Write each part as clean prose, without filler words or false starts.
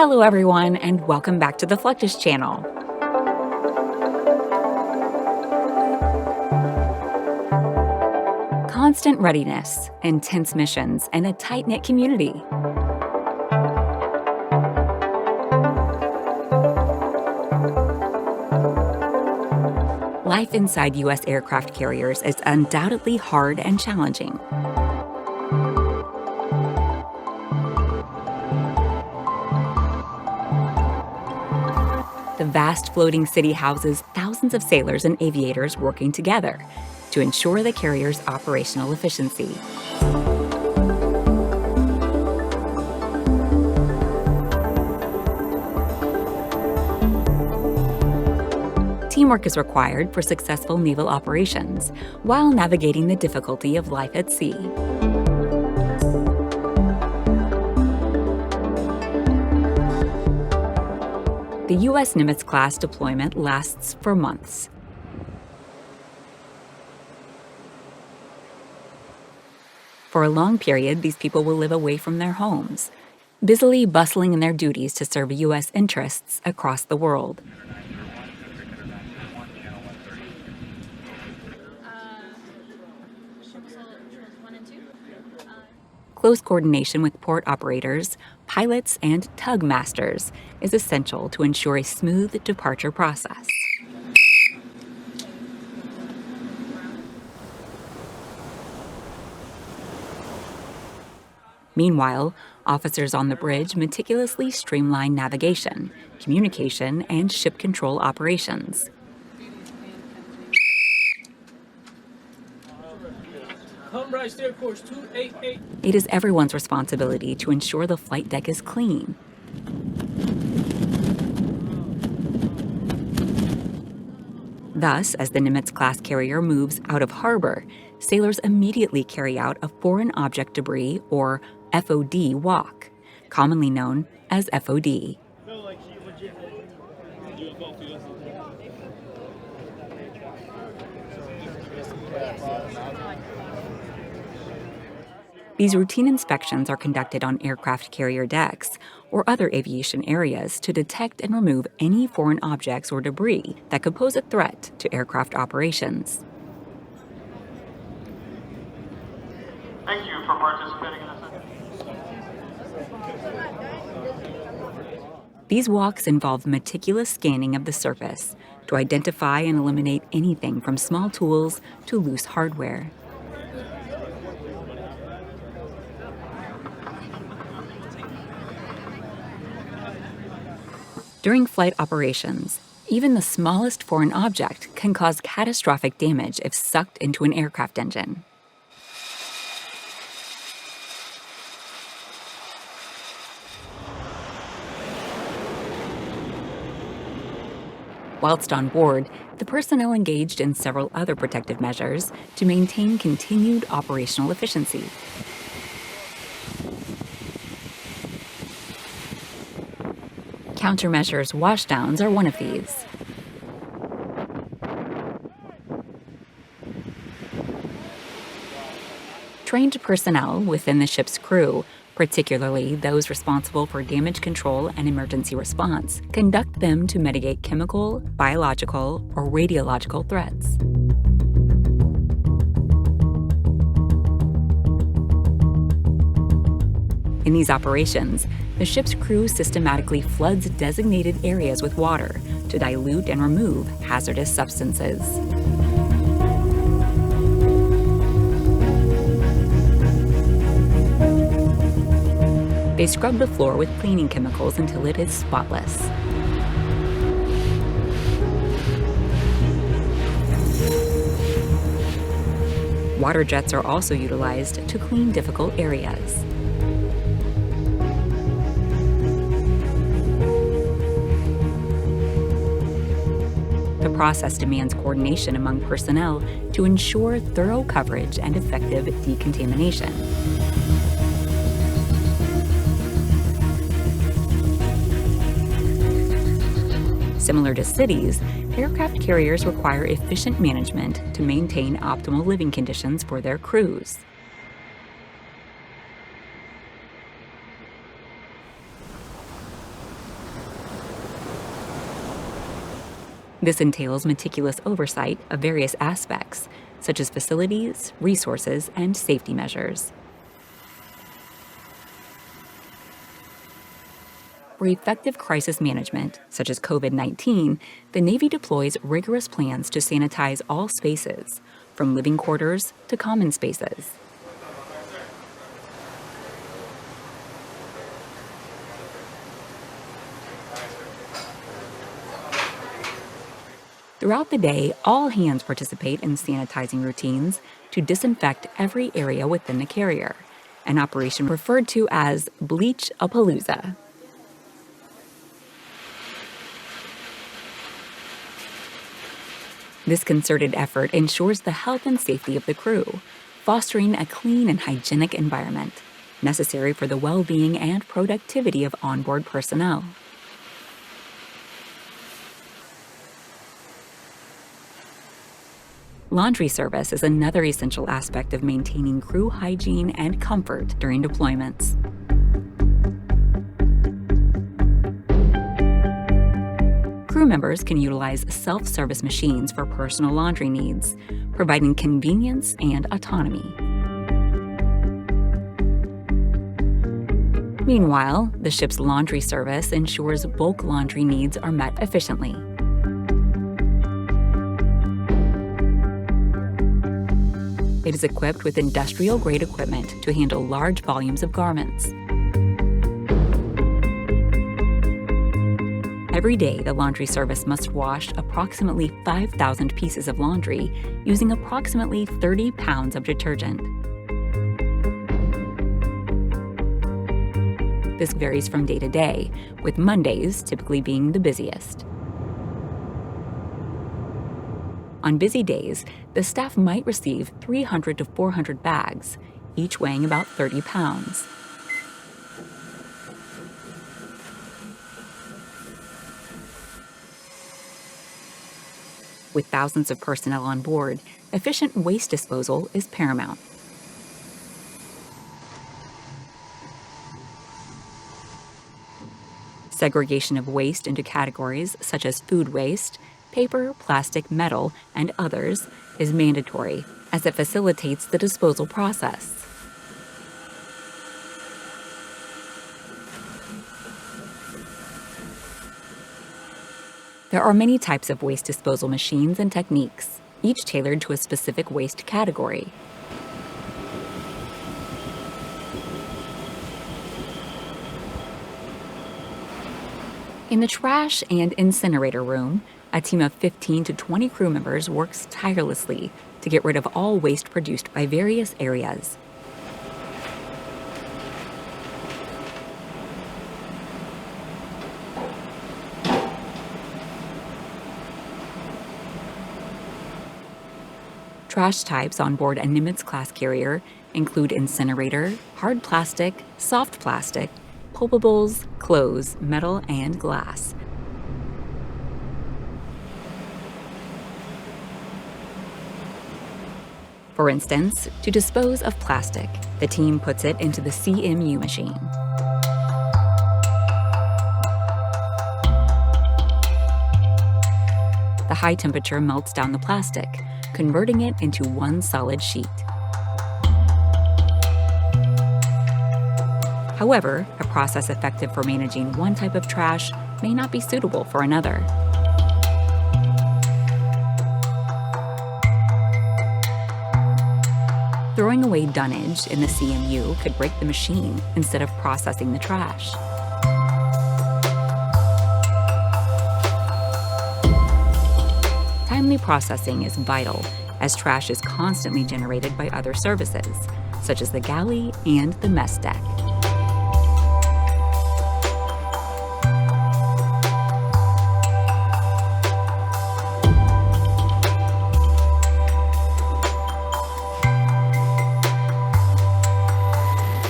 Hello everyone, and welcome back to the Fluctus channel. Constant readiness, intense missions, and a tight-knit community. Life inside U.S. aircraft carriers is undoubtedly hard and challenging. The vast floating city houses thousands of sailors and aviators working together to ensure the carrier's operational efficiency. Teamwork is required for successful naval operations while navigating the difficulty of life at sea. The U.S. Nimitz-class deployment lasts for months. For a long period, these people will live away from their homes, busily bustling in their duties to serve U.S. interests across the world. Close coordination with port operators, pilots, and tug masters is essential to ensure a smooth departure process. Meanwhile, officers on the bridge meticulously streamline navigation, communication, and ship control operations. Right steer course 288. It is everyone's responsibility to ensure the flight deck is clean. Thus, as the Nimitz-class carrier moves out of harbor, sailors immediately carry out a foreign object debris, or FOD walk, commonly known as FOD. These routine inspections are conducted on aircraft carrier decks or other aviation areas to detect and remove any foreign objects or debris that could pose a threat to aircraft operations. Thank you for participating in this. These walks involve meticulous scanning of the surface to identify and eliminate anything from small tools to loose hardware. During flight operations, even the smallest foreign object can cause catastrophic damage if sucked into an aircraft engine. Whilst on board, the personnel engaged in several other protective measures to maintain continued operational efficiency. Countermeasures washdowns are one of these. Trained personnel within the ship's crew, particularly those responsible for damage control and emergency response, conduct them to mitigate chemical, biological, or radiological threats. In these operations, the ship's crew systematically floods designated areas with water to dilute and remove hazardous substances. They scrub the floor with cleaning chemicals until it is spotless. Water jets are also utilized to clean difficult areas. The process demands coordination among personnel to ensure thorough coverage and effective decontamination. Similar to cities, aircraft carriers require efficient management to maintain optimal living conditions for their crews. This entails meticulous oversight of various aspects, such as facilities, resources, and safety measures. For effective crisis management, such as COVID-19, the Navy deploys rigorous plans to sanitize all spaces, from living quarters to common spaces. Throughout the day, all hands participate in sanitizing routines to disinfect every area within the carrier, an operation referred to as Bleach-a-Palooza. This concerted effort ensures the health and safety of the crew, fostering a clean and hygienic environment, necessary for the well-being and productivity of onboard personnel. Laundry service is another essential aspect of maintaining crew hygiene and comfort during deployments. Crew members can utilize self-service machines for personal laundry needs, providing convenience and autonomy. Meanwhile, the ship's laundry service ensures bulk laundry needs are met efficiently. It is equipped with industrial-grade equipment to handle large volumes of garments. Every day, the laundry service must wash approximately 5,000 pieces of laundry using approximately 30 pounds of detergent. This varies from day to day, with Mondays typically being the busiest. On busy days, the staff might receive 300 to 400 bags, each weighing about 30 pounds. With thousands of personnel on board, efficient waste disposal is paramount. Segregation of waste into categories such as food waste, paper, plastic, metal, and others is mandatory, as it facilitates the disposal process. There are many types of waste disposal machines and techniques, each tailored to a specific waste category. In the trash and incinerator room, a team of 15 to 20 crew members works tirelessly to get rid of all waste produced by various areas. Trash types on board a Nimitz-class carrier include incinerator, hard plastic, soft plastic, pulpables, clothes, metal, and glass. For instance, to dispose of plastic, the team puts it into the CMU machine. The high temperature melts down the plastic, converting it into one solid sheet. However, a process effective for managing one type of trash may not be suitable for another. Throwing away dunnage in the CMU could break the machine instead of processing the trash. Timely processing is vital, as trash is constantly generated by other services, such as the galley and the mess deck.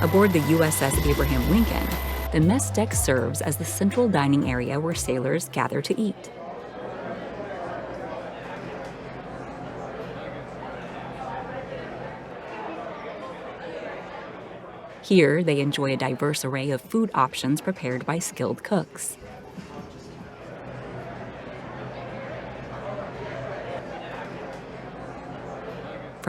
Aboard the USS Abraham Lincoln, the mess deck serves as the central dining area where sailors gather to eat. Here, they enjoy a diverse array of food options prepared by skilled cooks.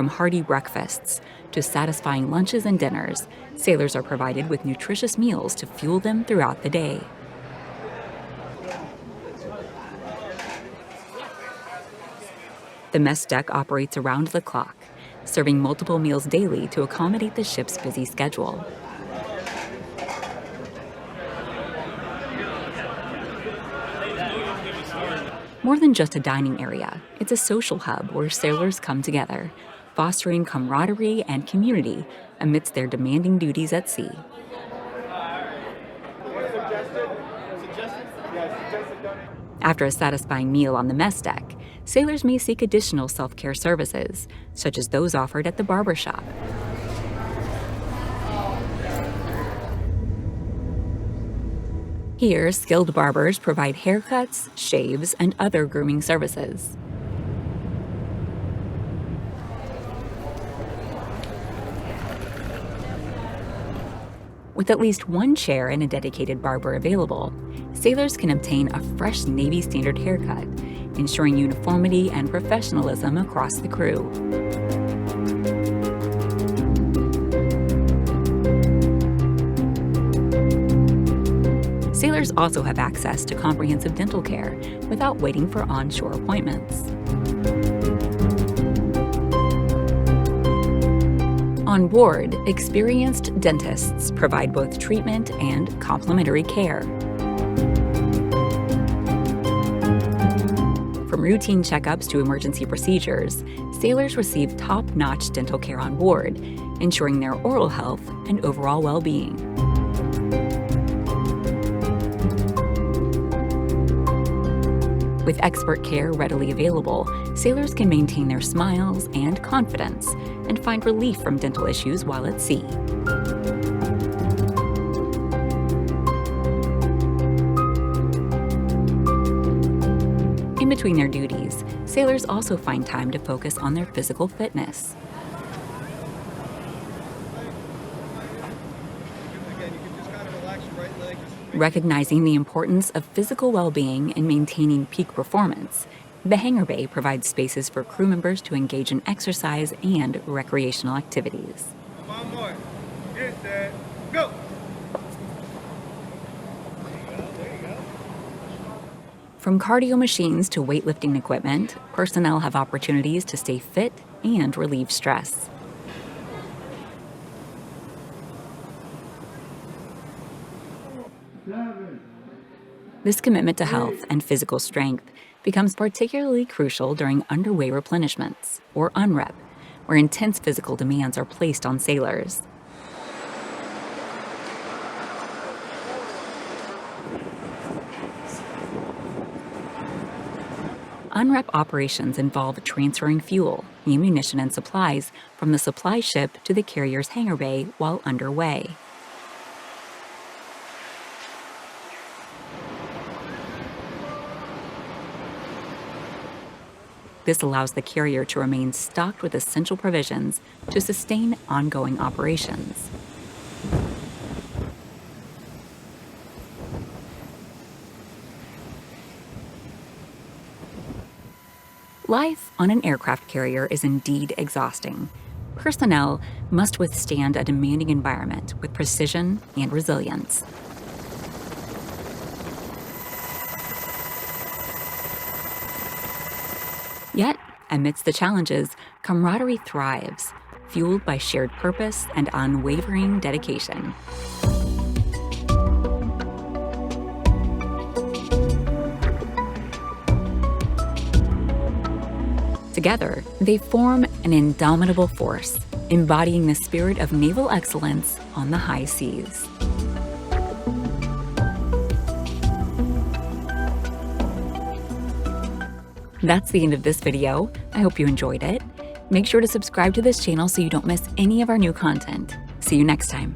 From hearty breakfasts to satisfying lunches and dinners, sailors are provided with nutritious meals to fuel them throughout the day. The mess deck operates around the clock, serving multiple meals daily to accommodate the ship's busy schedule. More than just a dining area, it's a social hub where sailors come together, fostering camaraderie and community amidst their demanding duties at sea. After a satisfying meal on the mess deck, sailors may seek additional self-care services, such as those offered at the barber shop. Here, skilled barbers provide haircuts, shaves, and other grooming services. With at least one chair and a dedicated barber available, sailors can obtain a fresh Navy standard haircut, ensuring uniformity and professionalism across the crew. Sailors also have access to comprehensive dental care without waiting for onshore appointments. On board, experienced dentists provide both treatment and complementary care. From routine checkups to emergency procedures, sailors receive top-notch dental care on board, ensuring their oral health and overall well-being. With expert care readily available, sailors can maintain their smiles and confidence and find relief from dental issues while at sea. In between their duties, sailors also find time to focus on their physical fitness. Recognizing the importance of physical well-being in maintaining peak performance, the hangar bay provides spaces for crew members to engage in exercise and recreational activities. One more. Get set. Go. There you go. From cardio machines to weightlifting equipment, personnel have opportunities to stay fit and relieve stress. This commitment to health and physical strength becomes particularly crucial during underway replenishments, or unrep, where intense physical demands are placed on sailors. Unrep operations involve transferring fuel, ammunition, and supplies from the supply ship to the carrier's hangar bay while underway. This allows the carrier to remain stocked with essential provisions to sustain ongoing operations. Life on an aircraft carrier is indeed exhausting. Personnel must withstand a demanding environment with precision and resilience. Yet, amidst the challenges, camaraderie thrives, fueled by shared purpose and unwavering dedication. Together, they form an indomitable force, embodying the spirit of naval excellence on the high seas. That's the end of this video. I hope you enjoyed it. Make sure to subscribe to this channel so you don't miss any of our new content. See you next time.